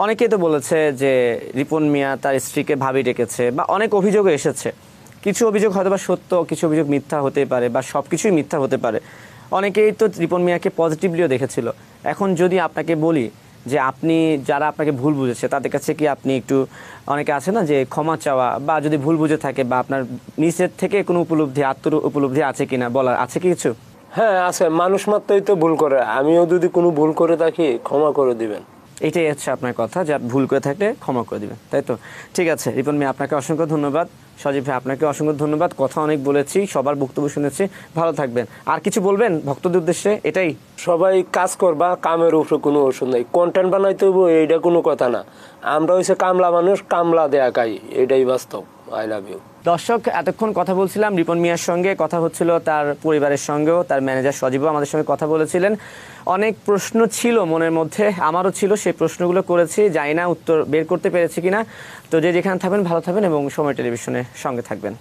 অনেকেই তো বলেছে যে রিপন মিয়া তার স্ত্রীকে ভাবি ডেকেছে, বা অনেক অভিযোগও এসেছে। কিছু অভিযোগ হয়তো বা সত্য, কিছু অভিযোগ মিথ্যা হতে পারে, বা সব কিছুই মিথ্যা হতে পারে। অনেকেই তো রিপন মিয়াকে পজিটিভলিও দেখেছিল। এখন যদি আপনাকে বলি যে আপনি যারা আপনাকে ভুল বুঝেছে তাদের কাছে কি আপনি একটু, অনেকে আছে না যে ক্ষমা চাওয়া, বা যদি ভুল বুঝে থাকে বা আপনার নিচের থেকে কোনো উপলব্ধি, আত্ম উপলব্ধি আছে কিনা বলার, আছে কি কিছু? হ্যাঁ আছে, মানুষ মাত্রই তো ভুল করে, আমিও যদি কোনো ভুল করে থাকি ক্ষমা করে দিবেন। এটাই হচ্ছে আপনার কথা, যে ভুল করে থাকলে ক্ষমা করে দিবেন, তাই তো? ঠিক আছে রিপন মিয়া, আপনাকে অসংখ্য ধন্যবাদ। সজীব ভাই আপনাকে অসংখ্য ধন্যবাদ। কথা অনেক বলেছি, সবার বক্তব্য শুনেছি, ভালো থাকবেন। আর কিছু বলবেন ভক্তদের উদ্দেশ্যে? এটাই, সবাই কাজ করবা, কামের উপরে কোনো ওষুধ নাই। কন্টেন্ট বানাইতে হইব এইটা কোনো কথা না। আমরা হইছে কামলা মানুষ, কামলা দেয়া খাই, এটাই বাস্তব। I love you. দর্শক এতক্ষণ কথা বলছিলাম রিপন মিয়ার সঙ্গে, কথা হচ্ছিল তার পরিবারের সঙ্গেও, তার ম্যানেজার সজীবও আমাদের সঙ্গে কথা বলেছিলেন। অনেক প্রশ্ন ছিল মনের মধ্যে, আমারও ছিল, সেই প্রশ্নগুলো করেছি, জানি না উত্তর বের করতে পেরেছি কিনা। তো যে যেখানে থাকবেন ভালো থাকবেন এবং সময় টেলিভিশনের সঙ্গে থাকবেন।